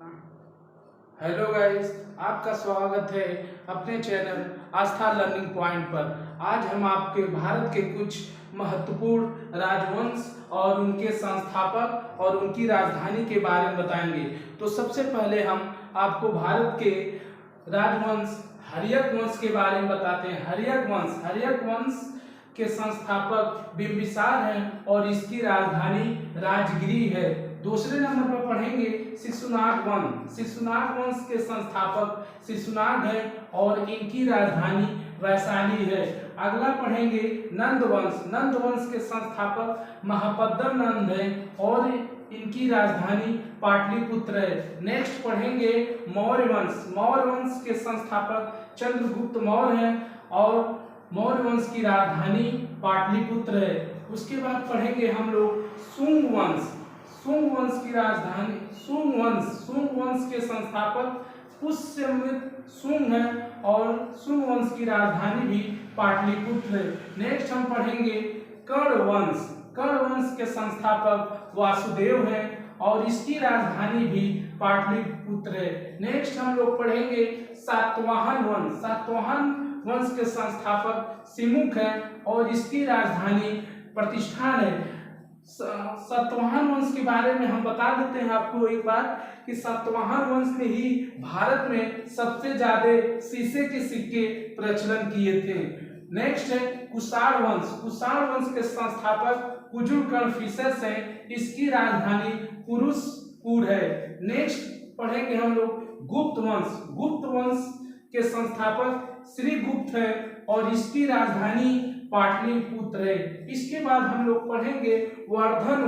Hello guys, आपका स्वागत है अपने चैनल आस्था लर्निंग पॉइंट पर। आज हम आपके भारत के कुछ महत्वपूर्ण राजवंश और उनके संस्थापक और उनकी राजधानी के बारे में बताएंगे। तो सबसे पहले हम आपको भारत के राजवंश हर्यक वंश के बारे में बताते हैं। हर्यक वंश के संस्थापक बिंबिसार हैं और इसकी राजधानी राजगिरी है। दूसरे नंबर पर पढ़ेंगे शिशुनाग वंश के संस्थापक शिशुनाग हैं और इनकी राजधानी वैशाली है। अगला पढ़ेंगे नंद वंश के संस्थापक महापद्म नंद हैं और इनकी राजधानी पाटलिपुत्र है। नेक्स्ट पढ़ेंगे मौर्य वंश के संस्थापक चंद्रगुप्त मौर्य हैं और मौर्य वंश की राजधानी पाटलिपुत्र है। उसके बाद पढ़ेंगे हम लोग शुंग वंश की राजधानी शुंग वंश के संस्थापक पुष्यमित्र शुंग हैं और शुंग वंश की राजधानी भी पाटलिपुत्र है। नेक्स्ट हम पढ़ेंगे कर्ण वंश के संस्थापक वासुदेव हैं और इसकी राजधानी भी पाटलिपुत्र है। नेक्स्ट हम लोग पढ़ेंगे सातवाहन वंश के संस्थापक सिमुख हैं और इसकी राजधानी प्रतिष्ठान है। सातवाहन वंश के बारे में हम बता देते हैं आपको एक बार कि सातवाहन वंश ने ही भारत में सबसे ज्यादा शीशे के सिक्के प्रचलन किए थे। नेक्स्ट है कुषाण वंश के संस्थापक कुजुल कन्फ्यूशस हैं, इसकी राजधानी पुरुषपुर है। नेक्स्ट पढ़ेंगे हम लोग गुप्त वंश के संस्थापक श्रीगुप्त है और इसकी राजधानी पाटलिपुत्र है। इसके बाद हम लोग पढ़ेंगे वर्धन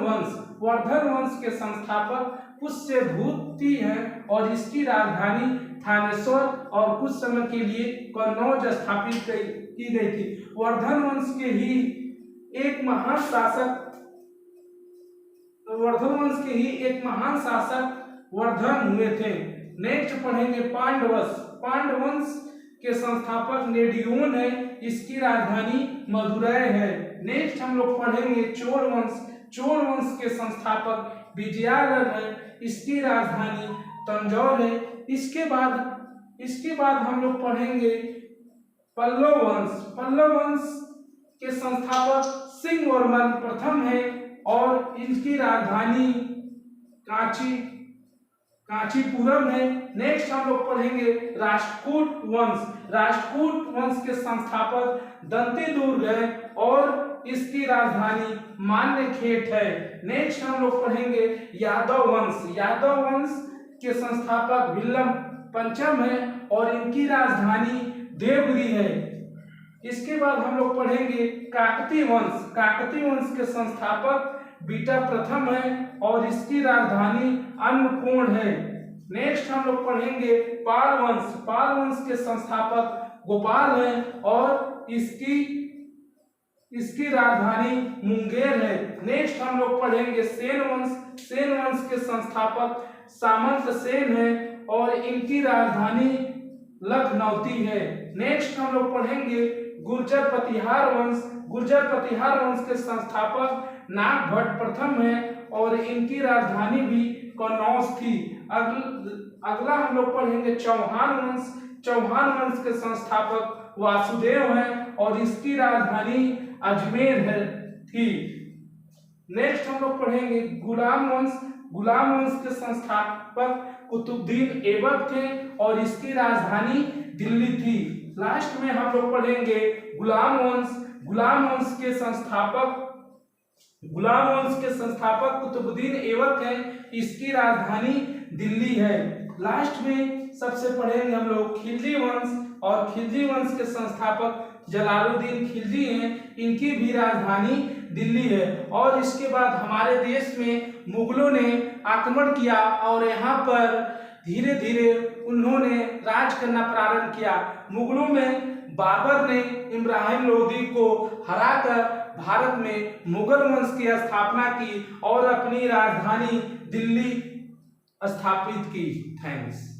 वंश के संस्थापक पुष्यभूति हैं और इसकी राजधानी थानेश्वर और कुछ समय के लिए कन्नौज स्थापित की गई थी। वर्धन वंश के ही एक महान शासक वर्धन हुए थे। नेक्स्ट पढ़ेंगे पांडवंश के संस्थापक नेडियोन है, इसकी राजधानी मदुरै है। नेक्स्ट हम लोग पढ़ेंगे चोल वंश के संस्थापक विजयानगर है, इसकी राजधानी तंजौर है। इसके बाद हम लोग पढ़ेंगे पल्लव वंश के संस्थापक सिंहवर्मन प्रथम है और इनकी राजधानी कांचीपुरम है। नेक्स्ट हम लोग पढ़ेंगे राष्ट्रकूट वंश के संस्थापक दंतेदुर्ग है और इसकी राजधानी मान्यखेट है। नेक्स्ट हम लोग पढ़ेंगे यादव वंश के संस्थापक विल्लम पंचम है और इनकी राजधानी देवगिरी है। इसके बाद हम लोग पढ़ेंगे काकतीय वंश के संस्थापक बीटा प्रथम है और इसकी राजधानी अन्नपूर्ण है। नेक्स्ट हम लोग पढ़ेंगे पाल वंश के संस्थापक गोपाल हैं और इसकी राजधानी मुंगेर है। नेक्स्ट हम लोग पढ़ेंगे सेन वंश के संस्थापक सामंत सेन है और इनकी राजधानी लखनौती है। नेक्स्ट हम लोग पढ़ेंगे गुर्जर प्रतिहार वंश के संस्थापक नागभट्ट प्रथम है और इनकी राजधानी भी कन्नौज थी। अगला हम लोग पढ़ेंगे चौहान वंश के संस्थापक वासुदेव हैं और इसकी राजधानी अजमेर है थी। नेक्स्ट हम लोग पढ़ेंगे गुलाम वंश के संस्थापक कुतुबुद्दीन ऐबक थे और इसकी राजधानी दिल्ली थी। लास्ट में हम लोग पढ़ेंगे गुलाम वंश के संस्थापक कुतुबुद्दीन ऐबक हैं, इसकी राजधानी दिल्ली है। लास्ट में सबसे पढ़ेंगे हम लोग खिलजी वंश के संस्थापक जलालुद्दीन खिलजी हैं, इनकी भी राजधानी दिल्ली है। और इसके बाद हमारे देश में मुगलों ने आक्रमण किया और यहाँ पर धीरे धीरे उन्होंने राज करना प्रारंभ किया। मुगलों में बाबर ने इब्राहिम लोदी को हराकर भारत में मुगल वंश की स्थापना की और अपनी राजधानी दिल्ली स्थापित की। थैंक्स।